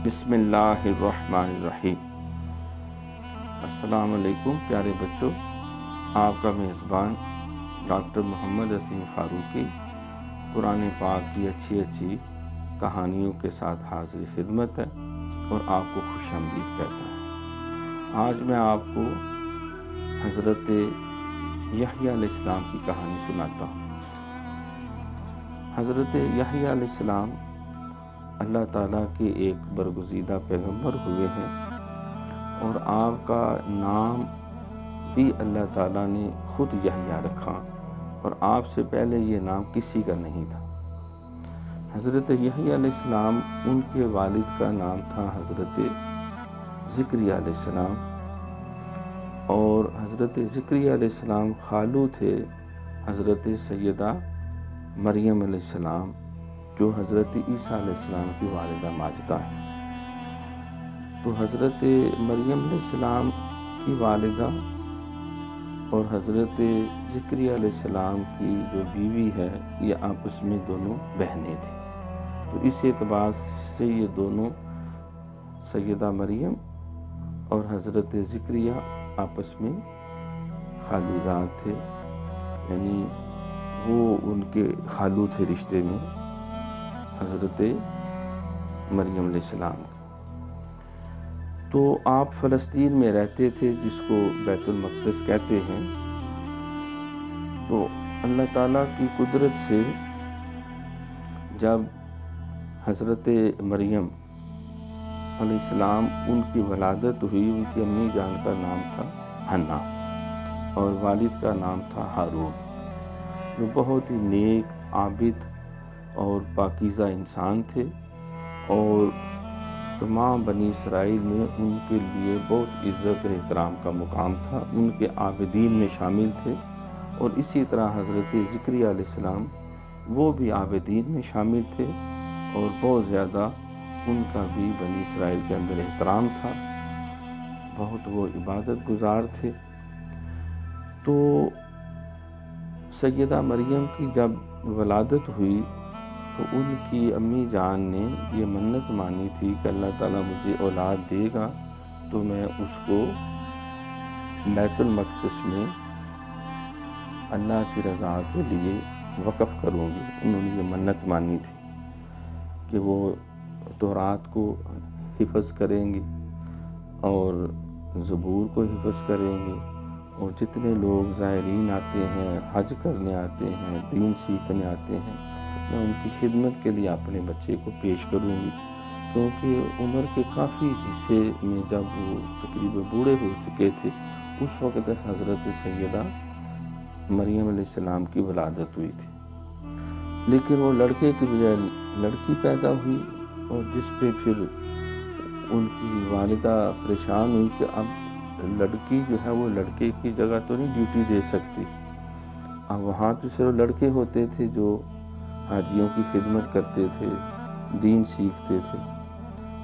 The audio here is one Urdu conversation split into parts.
بسم اللہ الرحمن الرحیم۔ السلام علیکم پیارے بچوں، آپ کا میزبان ڈاکٹر محمد عظیم فاروقی قرآن پاک کی اچھی کہانیوں کے ساتھ حاضر خدمت ہے اور آپ کو خوش آمدید کہتا ہے۔ آج میں آپ کو حضرت یحییٰ علیہ السلام کی کہانی سناتا ہوں۔ حضرت یحییٰ علیہ السلام اللہ تعالیٰ کے ایک برگزیدہ پیغمبر ہوئے ہیں اور آپ کا نام بھی اللہ تعالیٰ نے خود یحییٰ رکھا اور آپ سے پہلے یہ نام کسی کا نہیں تھا۔ حضرت یحییٰ علیہ السلام، ان کے والد کا نام تھا حضرت زکریا علیہ السلام، اور حضرت زکریا علیہ السلام خالو تھے حضرت سیدہ مریم علیہ السلام، جو حضرت عیسیٰ علیہ السلام کی والدہ ماجدہ ہے۔ تو حضرت مریم علیہ السلام کی والدہ اور حضرت زکریا علیہ السلام کی جو بیوی ہے، یہ آپس میں دونوں بہنیں تھیں۔ تو اس اعتبار سے یہ دونوں سیدہ مریم اور حضرت زکریا آپس میں خالوزاد تھے، یعنی وہ ان کے خالو تھے رشتے میں حضرت مریم علیہ السلام کے۔ تو آپ فلسطین میں رہتے تھے، جس کو بیت المقدس کہتے ہیں۔ تو اللہ تعالیٰ کی قدرت سے جب حضرت مریم علیہ السلام ان کی ولادت ہوئی، ان کی امی جان کا نام تھا حنا اور والد کا نام تھا ہارون، جو بہت ہی نیک، عابد اور پاکیزہ انسان تھے، اور تمام بنی اسرائیل میں ان کے لیے بہت عزت اور احترام کا مقام تھا، ان کے عابدین میں شامل تھے۔ اور اسی طرح حضرت زکریا علیہ السلام، وہ بھی عابدین میں شامل تھے اور بہت زیادہ ان کا بھی بنی اسرائیل کے اندر احترام تھا، بہت وہ عبادت گزار تھے۔ تو سیدہ مریم کی جب ولادت ہوئی تو ان کی امی جان نے یہ منت مانی تھی کہ اللہ تعالیٰ مجھے اولاد دے گا تو میں اس کو بیت المقدس میں اللہ کی رضا کے لیے وقف کروں گی۔ انہوں نے یہ منت مانی تھی کہ وہ تورات کو حفظ کریں گے اور زبور کو حفظ کریں گے، اور جتنے لوگ زائرین آتے ہیں، حج کرنے آتے ہیں، دین سیکھنے آتے ہیں، میں ان کی خدمت کے لیے اپنے بچے کو پیش کروں گی۔ کیونکہ عمر کے کافی حصے میں جب وہ تقریباً بوڑھے ہو چکے تھے، اس وقت حضرت سیدہ مریم علیہ السلام کی ولادت ہوئی تھی، لیکن وہ لڑکے کی بجائے لڑکی پیدا ہوئی، اور جس پہ پھر ان کی والدہ پریشان ہوئی کہ اب لڑکی جو ہے وہ لڑکے کی جگہ تو نہیں ڈیوٹی دے سکتی۔ اب وہاں تو صرف لڑکے ہوتے تھے جو حاجیوں کی خدمت کرتے تھے، دین سیکھتے تھے،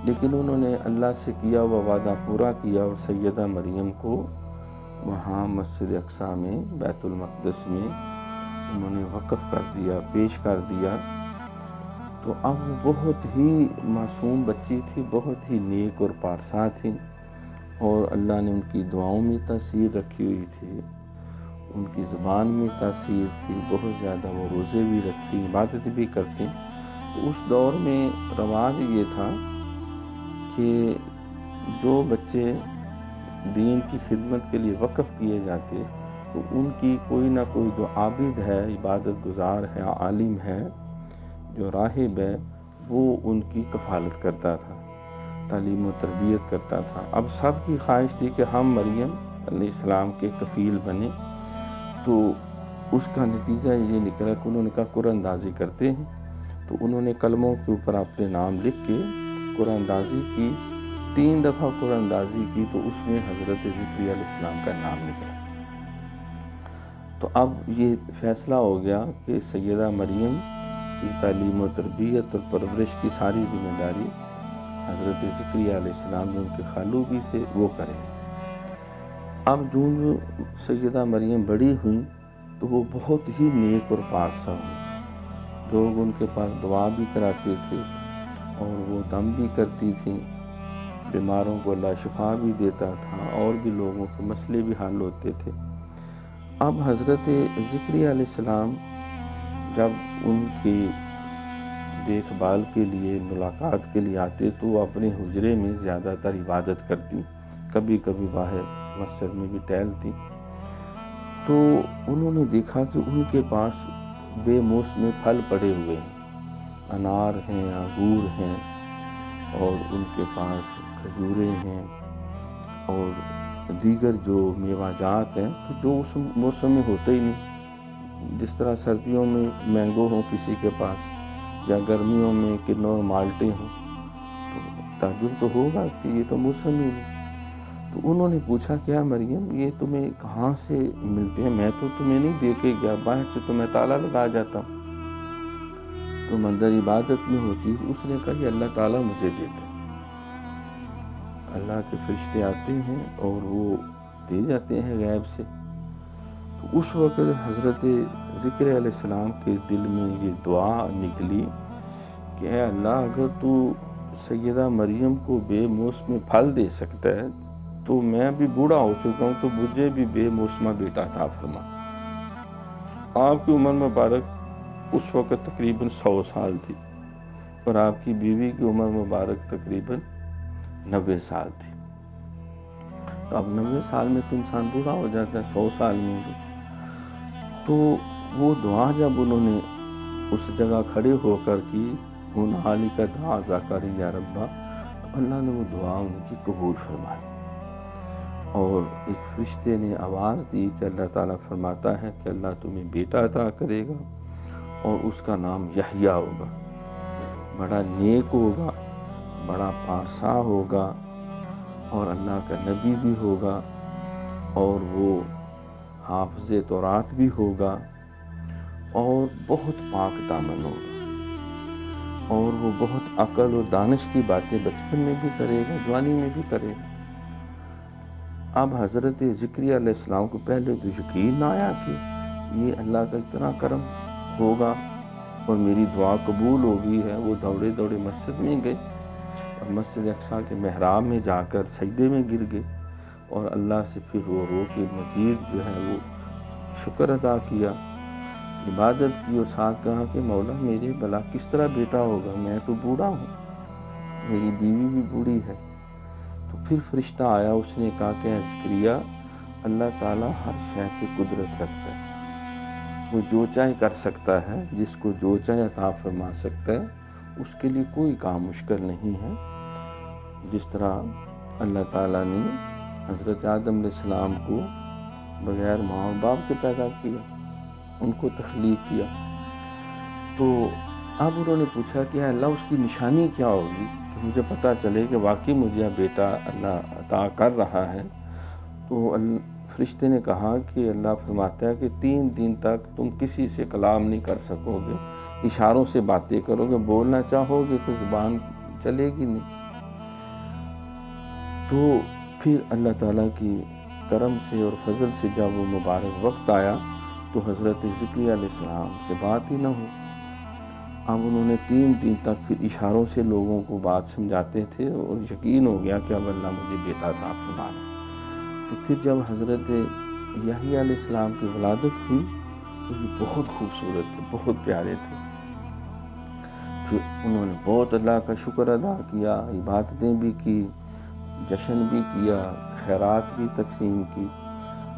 لیکن انہوں نے اللہ سے کیا ہوا وعدہ پورا کیا اور سیدہ مریم کو وہاں مسجد اقصیٰ میں، بیت المقدس میں انہوں نے وقف کر دیا، پیش کر دیا۔ تو اب وہ بہت ہی معصوم بچی تھی، بہت ہی نیک اور پارسا تھی، اور اللہ نے ان کی دعاؤں میں تاثیر رکھی ہوئی تھی، ان کی زبان میں تاثیر تھی، بہت زیادہ وہ روزے بھی رکھتی، عبادت بھی کرتی۔ تو اس دور میں رواج یہ تھا کہ جو بچے دین کی خدمت کے لیے وقف کیے جاتے تو ان کی کوئی نہ کوئی جو عابد ہے، عبادت گزار ہے، عالم ہے، جو راہب ہے، وہ ان کی کفالت کرتا تھا، تعلیم و تربیت کرتا تھا۔ اب سب کی خواہش تھی کہ ہم مریم علیہ السلام کے کفیل بنیں، تو اس کا نتیجہ یہ نکلا کہ انہوں نے کہا قرآن اندازی کرتے ہیں۔ تو انہوں نے کلموں کے اوپر اپنے نام لکھ کے قرآن اندازی کی، 3 دفعہ قرآن اندازی کی، تو اس میں حضرت زکریا علیہ السلام کا نام نکلا۔ تو اب یہ فیصلہ ہو گیا کہ سیدہ مریم کی تعلیم و تربیت اور پرورش کی ساری ذمہ داری حضرت زکریا علیہ السلام، جو ان کے خالو بھی تھے، وہ کریں۔ اب جو سیدہ مریم بڑی ہوئیں تو وہ بہت ہی نیک اور پارسا ہوئی، لوگ ان کے پاس دعا بھی کراتے تھے، اور وہ دم بھی کرتی تھیں، بیماروں کو اللہ شفا بھی دیتا تھا، اور بھی لوگوں کے مسئلے بھی حل ہوتے تھے۔ اب حضرت زکریا علیہ السلام جب ان کی دیکھ بھال کے لیے، ملاقات کے لیے آتے تو وہ اپنے حجرے میں زیادہ تر عبادت کرتی، کبھی کبھی باہر مسجد میں بھی ٹہلتی۔ تو انہوں نے دیکھا کہ ان کے پاس بے موسم پھل پڑے ہوئے ہیں، انار ہیں، انگور ہیں، اور ان کے پاس کھجوریں ہیں اور دیگر جو میوہ جات ہیں، تو جو اس موسم میں ہوتے ہی نہیں۔ جس طرح سردیوں میں مینگو ہوں کسی کے پاس، یا گرمیوں میں کنور مالٹے ہوں، تو تعجب تو ہوگا کہ یہ تو موسم ہی نہیں۔ تو انہوں نے پوچھا، کیا مریم یہ تمہیں کہاں سے ملتے ہیں؟ میں تو تمہیں نہیں دے کے گیا، باہر سے تو میں تالا لگا جاتا ہوں، تم اندر عبادت میں ہوتی۔ اس نے کہا، یہ اللہ تعالیٰ مجھے دیتے ہیں، اللہ کے فرشتے آتے ہیں اور وہ دے جاتے ہیں غیب سے۔ تو اس وقت حضرت زکریا علیہ السلام کے دل میں یہ دعا نکلی کہ اے اللہ، اگر تو سیدہ مریم کو بے موسم پھل دے سکتا ہے تو میں بھی بوڑھا ہو چکا ہوں، تو مجھے بھی بے موسمہ بیٹا عطا فرما۔ آپ کی عمر مبارک اس وقت تقریباً 100 سال تھی، اور آپ کی بیوی کی عمر مبارک تقریباً 90 سال تھی۔ تو اب 90 سال میں تو انسان بوڑھا ہو جاتا ہے، 100 سال میں بھی۔ تو وہ دعا جب انہوں نے اس جگہ کھڑے ہو کر کی، ہنالک دعا زکریا ربہ، اللہ نے وہ دعا ان کی قبول فرمائی، اور ایک فرشتے نے آواز دی کہ اللہ تعالیٰ فرماتا ہے کہ اللہ تمہیں بیٹا عطا کرے گا، اور اس کا نام یحییٰ ہوگا، بڑا نیک ہوگا، بڑا پارسا ہوگا، اور اللہ کا نبی بھی ہوگا، اور وہ حافظ تورات بھی ہوگا، اور بہت پاک دامن ہوگا، اور وہ بہت عقل و دانش کی باتیں بچپن میں بھی کرے گا، جوانی میں بھی کرے گا۔ اب حضرت زکریا علیہ السلام کو پہلے تو یقین نہ آیا کہ یہ اللہ کا اتنا کرم ہوگا اور میری دعا قبول ہوگی ہے۔ وہ دوڑے دوڑے مسجد میں گئے، اور مسجد اقصیٰ کے محراب میں جا کر سجدے میں گر گئے، اور اللہ سے پھر رو رو کے مزید جو ہے وہ شکر ادا کیا، عبادت کی، اور ساتھ کہا کہ مولا میرے بھلا کس طرح بیٹا ہوگا، میں تو بوڑھا ہوں، میری بیوی بھی بوڑھی ہے۔ تو پھر فرشتہ آیا، اس نے کہا کہ اے زکریا، اللہ تعالیٰ ہر شے پہ قدرت رکھتا ہے، وہ جو چاہے کر سکتا ہے، جس کو جو چاہے عطا فرما سکتا ہے، اس کے لیے کوئی کام مشکل نہیں ہے۔ جس طرح اللہ تعالیٰ نے حضرت آدم علیہ السلام کو بغیر ماں اور باپ کے پیدا کیا، ان کو تخلیق کیا، تو اب انہوں نے پوچھا کہ اللہ اس کی نشانی کیا ہوگی کہ مجھے پتہ چلے کہ واقعی مجھے بیٹا اللہ عطا کر رہا ہے۔ تو فرشتے نے کہا کہ اللہ فرماتا ہے کہ 3 دن تک تم کسی سے کلام نہیں کر سکو گے، اشاروں سے باتیں کرو گے، بولنا چاہو گے تو زبان چلے گی نہیں۔ تو پھر اللہ تعالیٰ کی کرم سے اور فضل سے جب وہ مبارک وقت آیا تو حضرت زکریا علیہ السلام سے بات ہی نہ ہو۔ اب انہوں نے 3 دن تک پھر اشاروں سے لوگوں کو بات سمجھاتے تھے، اور یقین ہو گیا کہ اب اللہ مجھے بیٹا عطا فرما رہا۔ تو پھر جب حضرت یحییٰ علیہ السلام کی ولادت ہوئی تو یہ بہت خوبصورت تھے، بہت پیارے تھے۔ پھر انہوں نے بہت اللہ کا شکر ادا کیا، عبادتیں بھی کی، جشن بھی کیا، خیرات بھی تقسیم کی۔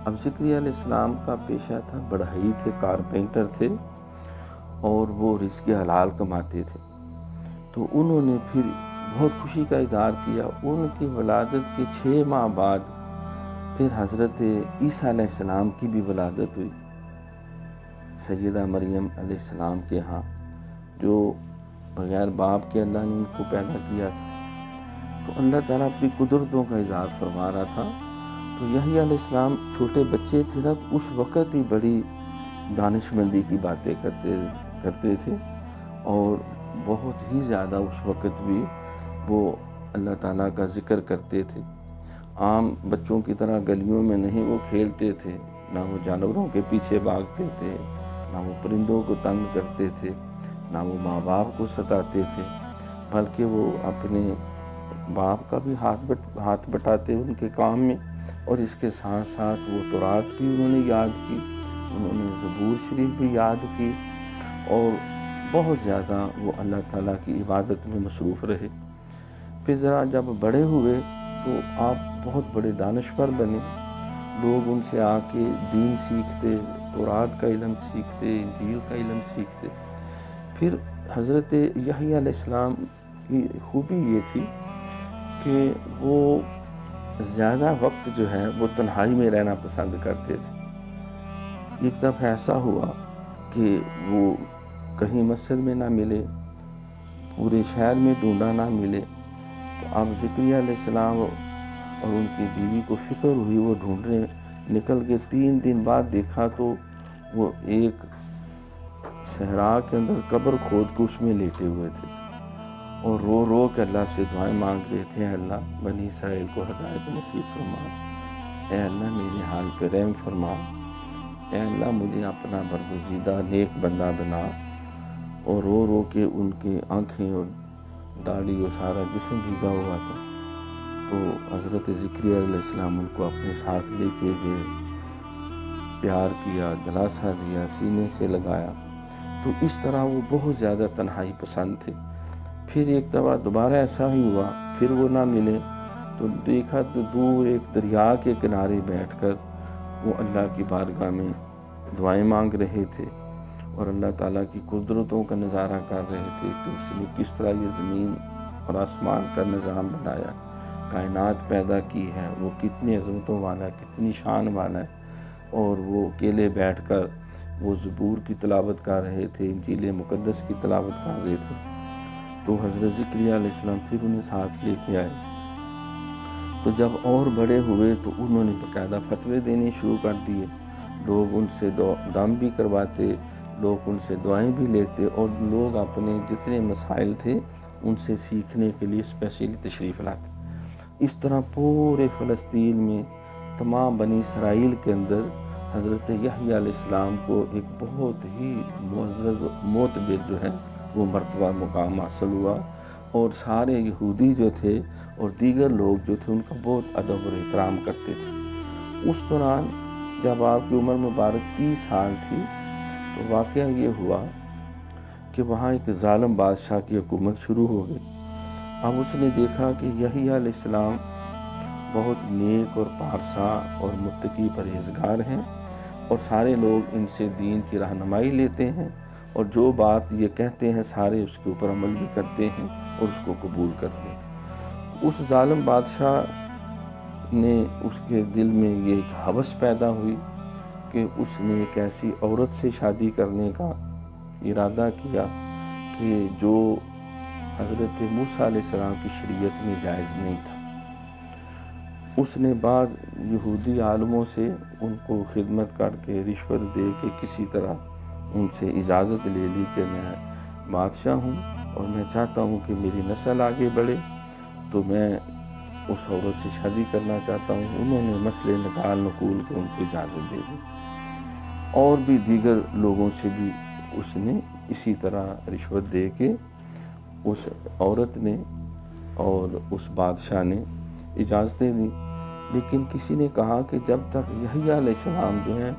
اب زکریا علیہ السلام کا پیشہ تھا بڑھئی تھے، کارپینٹر تھے، اور وہ رزق حلال کماتے تھے۔ تو انہوں نے پھر بہت خوشی کا اظہار کیا۔ ان کی ولادت کے 6 ماہ بعد پھر حضرت عیسیٰ علیہ السلام کی بھی ولادت ہوئی، سیدہ مریم علیہ السلام کے ہاں، جو بغیر باپ کے اللہ نے ان کو پیدا کیا تھا۔ تو اللہ تعالیٰ اپنی قدرتوں کا اظہار فرما رہا تھا۔ تو یحییٰ علیہ السلام چھوٹے بچے تھے نا، اس وقت ہی بڑی دانش مندی کی باتیں کرتے تھے، اور بہت ہی زیادہ اس وقت بھی وہ اللہ تعالیٰ کا ذکر کرتے تھے۔ عام بچوں کی طرح گلیوں میں نہیں وہ کھیلتے تھے، نہ وہ جانوروں کے پیچھے بھاگتے تھے، نہ وہ پرندوں کو تنگ کرتے تھے، نہ وہ ماں باپ کو ستاتے تھے، بلکہ وہ اپنے باپ کا بھی ہاتھ بٹاتے ان کے کام میں، اور اس کے ساتھ ساتھ وہ تورات بھی انہوں نے یاد کی، انہوں نے زبور شریف بھی یاد کی، اور بہت زیادہ وہ اللہ تعالیٰ کی عبادت میں مصروف رہے۔ پھر ذرا جب بڑے ہوئے تو آپ بہت بڑے دانشور بنے، لوگ ان سے آ کے دین سیکھتے، تورات کا علم سیکھتے، انجیل کا علم سیکھتے۔ پھر حضرت یحییٰ علیہ السلام کی خوبی یہ تھی کہ وہ زیادہ وقت جو ہے وہ تنہائی میں رہنا پسند کرتے تھے۔ ایک دفعہ ایسا ہوا کہ وہ کہیں مسجد میں نہ ملے، پورے شہر میں ڈھونڈا نہ ملے، تو اب زکریا علیہ السلام اور ان کی بیوی کو فکر ہوئی، وہ ڈھونڈنے نکل کے 3 دن بعد دیکھا تو وہ ایک صحرا کے اندر قبر کھود کے اس میں لیٹے ہوئے تھے، اور رو رو کے اللہ سے دعائیں مانگ رہے تھے، اے اللہ بنی اسرائیل کو ہدایت نصیب فرما، اے اللہ میرے حال پہ رحم فرما، اے اللہ مجھے اپنا برگزیدہ نیک بندہ بنا۔ اور رو رو کے ان کی آنکھیں اور داڑھی اور سارا جسم بھیگا ہوا تھا۔ تو حضرت زکریا علیہ السلام ان کو اپنے ساتھ لے کے گئے، پیار کیا، دلاسا دیا، سینے سے لگایا۔ تو اس طرح وہ بہت زیادہ تنہائی پسند تھے۔ پھر ایک دفعہ دوبارہ ایسا ہی ہوا، پھر وہ نہ ملے تو دیکھا تو دور ایک دریا کے کنارے بیٹھ کر وہ اللہ کی بارگاہ میں دعائیں مانگ رہے تھے، اور اللہ تعالیٰ کی قدرتوں کا نظارہ کر رہے تھے کہ اس نے کس طرح یہ زمین اور آسمان کا نظام بنایا، کائنات پیدا کی ہے، وہ کتنی عظمتوں والا ہے، کتنی شان والا ہے۔ اور وہ اکیلے بیٹھ کر وہ زبور کی تلاوت کر رہے تھے، انجیل مقدس کی تلاوت کر رہے تھے۔ تو حضرت زکریا علیہ السلام پھر انہیں ساتھ لے کے آئے۔ تو جب اور بڑے ہوئے تو انہوں نے باقاعدہ فتوے دینے شروع کر دیے، لوگ ان سے دم بھی کرواتے، لوگ ان سے دعائیں بھی لیتے، اور لوگ اپنے جتنے مسائل تھے ان سے سیکھنے کے لیے اسپیشلی تشریف لاتے۔ اس طرح پورے فلسطین میں تمام بنی اسرائیل کے اندر حضرت یحییٰ علیہ السلام کو ایک بہت ہی معزز معتبر جو ہے وہ مرتبہ مقام حاصل ہوا، اور سارے یہودی جو تھے اور دیگر لوگ جو تھے ان کا بہت ادب اور احترام کرتے تھے۔ اس دوران جب آپ کی عمر مبارک 30 سال تھی تو واقعہ یہ ہوا کہ وہاں ایک ظالم بادشاہ کی حکومت شروع ہو گئی۔ اب اس نے دیکھا کہ یحییٰ علیہ السلام بہت نیک اور پارسا اور متقی پرہیزگار ہیں، اور سارے لوگ ان سے دین کی رہنمائی لیتے ہیں، اور جو بات یہ کہتے ہیں سارے اس کے اوپر عمل بھی کرتے ہیں اور اس کو قبول کرتے ہیں۔ اس ظالم بادشاہ نے اس کے دل میں یہ ایک ہوس پیدا ہوئی کہ اس نے ایک ایسی عورت سے شادی کرنے کا ارادہ کیا کہ جو حضرت موسیٰ علیہ السلام کی شریعت میں جائز نہیں تھا۔ اس نے بعض یہودی عالموں سے ان کو خدمت کر کے رشوت دے کے کسی طرح ان سے اجازت لے لی کہ میں بادشاہ ہوں اور میں چاہتا ہوں کہ میری نسل آگے بڑھے، تو میں اس عورت سے شادی کرنا چاہتا ہوں۔ انہوں نے مسئلے نقال نقول کے ان کو اجازت دے دی، اور بھی دیگر لوگوں سے بھی اس نے اسی طرح رشوت دے کے اس عورت نے اور اس بادشاہ نے اجازتیں دی۔ لیکن کسی نے کہا کہ جب تک یحییٰ علیہ السلام جو ہیں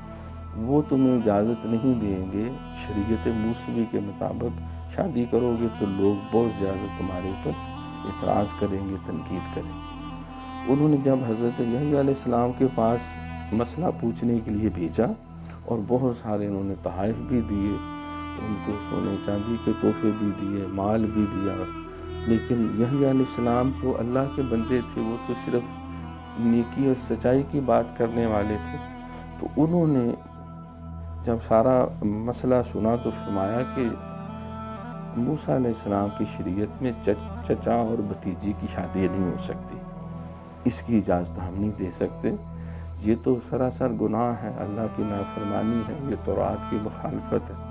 وہ تمہیں اجازت نہیں دیں گے، شریعت موسوی کے مطابق شادی کرو گے تو لوگ بہت زیادہ تمہارے اوپر اعتراض کریں گے، تنقید کریں گے۔ انہوں نے جب حضرت یحییٰ علیہ السلام کے پاس مسئلہ پوچھنے کے لیے بھیجا، اور بہت سارے انہوں نے تحائف بھی دیے، ان کو سونے چاندی کے تحفے بھی دیے، مال بھی دیا، لیکن یحییٰ علیہ السلام تو اللہ کے بندے تھے، وہ تو صرف نیکی اور سچائی کی بات کرنے والے تھے۔ تو انہوں نے جب سارا مسئلہ سنا تو فرمایا کہ موسیٰ علیہ السلام کی شریعت میں چچا اور بھتیجی کی شادی نہیں ہو سکتی، اس کی اجازت ہم نہیں دے سکتے، یہ تو سراسر گناہ ہے، اللہ کی نافرمانی ہے، یہ تورات کی مخالفت ہے۔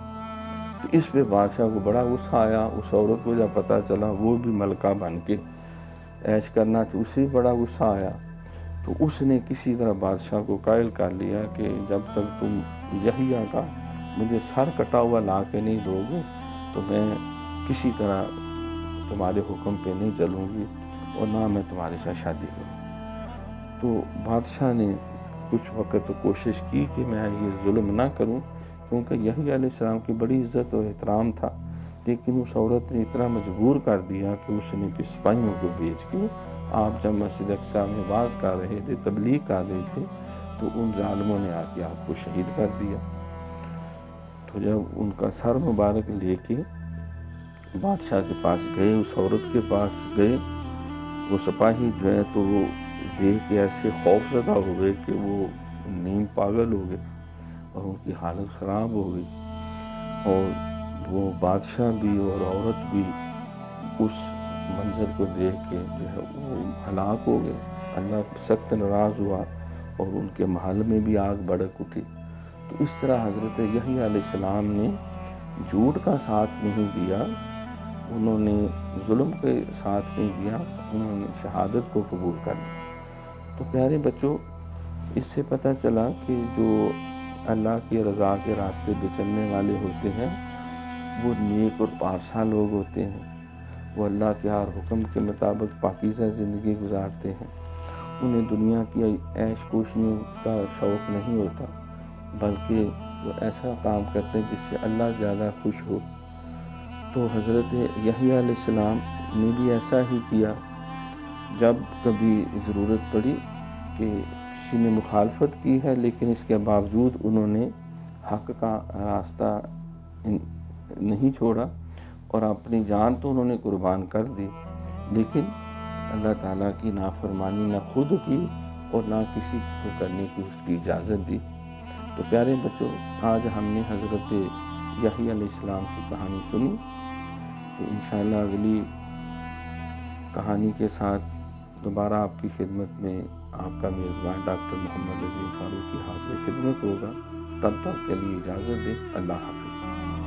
تو اس پہ بادشاہ کو بڑا غصہ آیا۔ اس عورت کو جب پتہ چلا وہ بھی ملکہ بن کے عیش کرنا تھی، اسے بڑا غصہ آیا۔ تو اس نے کسی طرح بادشاہ کو قائل کر لیا کہ جب تک تم یحییٰ کا مجھے سر کٹا ہوا لا کے نہیں دو گے تو میں کسی طرح تمہارے حکم پہ نہیں چلوں گی اور نہ میں تمہارے ساتھ شادی کروں۔ تو بادشاہ نے کچھ وقت تو کوشش کی کہ میں یہ ظلم نہ کروں، کیونکہ یحییٰ علیہ السلام کی بڑی عزت و احترام تھا، لیکن اس عورت نے اتنا مجبور کر دیا کہ اس نے سپاہیوں کو بھیج کے، آپ جب مسجد اقصیٰ میں واعظ کر رہے تھے، تبلیغ کر رہے تھے، تو ان ظالموں نے آ کے آپ کو شہید کر دیا۔ تو جب ان کا سر مبارک لے کے بادشاہ کے پاس گئے، اس عورت کے پاس گئے، وہ سپاہی جو ہے تو وہ دیکھ کے ایسے خوف زدہ ہو گئے کہ وہ نیم پاگل ہو گئے اور ان کی حالت خراب ہو گئی، اور وہ بادشاہ بھی اور عورت بھی اس منظر کو دیکھ کے جو ہے وہ ہلاک ہو گئے۔ اللہ سخت ناراض ہوا اور ان کے محل میں بھی آگ بھڑک اٹھی۔ تو اس طرح حضرت یحییٰ علیہ السلام نے جھوٹ کا ساتھ نہیں دیا، انہوں نے ظلم کے ساتھ نہیں دیا، انہوں نے شہادت کو قبول کر لیا۔ تو پیارے بچوں، اس سے پتہ چلا کہ جو اللہ کی رضا کے راستے پہ چلنے والے ہوتے ہیں وہ نیک اور پارسا لوگ ہوتے ہیں، وہ اللہ کے ہر حکم کے مطابق پاکیزہ زندگی گزارتے ہیں، انہیں دنیا کی عیش کوشیوں کا شوق نہیں ہوتا، بلکہ وہ ایسا کام کرتے ہیں جس سے اللہ زیادہ خوش ہو۔ تو حضرت یحییٰ علیہ السلام نے بھی ایسا ہی کیا، جب کبھی ضرورت پڑی کہ کسی نے مخالفت کی ہے لیکن اس کے باوجود انہوں نے حق کا راستہ نہیں چھوڑا اور اپنی جان تو انہوں نے قربان کر دی، لیکن اللہ تعالیٰ کی نافرمانی نہ خود کی اور نہ کسی کو کرنے کی اس کی اجازت دی۔ تو پیارے بچوں، آج ہم نے حضرت یحییٰ علیہ السلام کی کہانی سنی، تو انشاءاللہ اگلی کہانی کے ساتھ دوبارہ آپ کی خدمت میں آپ کا میزبان ڈاکٹر محمد عظیم فاروقی حاضر خدمت ہوگا۔ تب تک کے لیے اجازت دیں۔ اللہ حافظ۔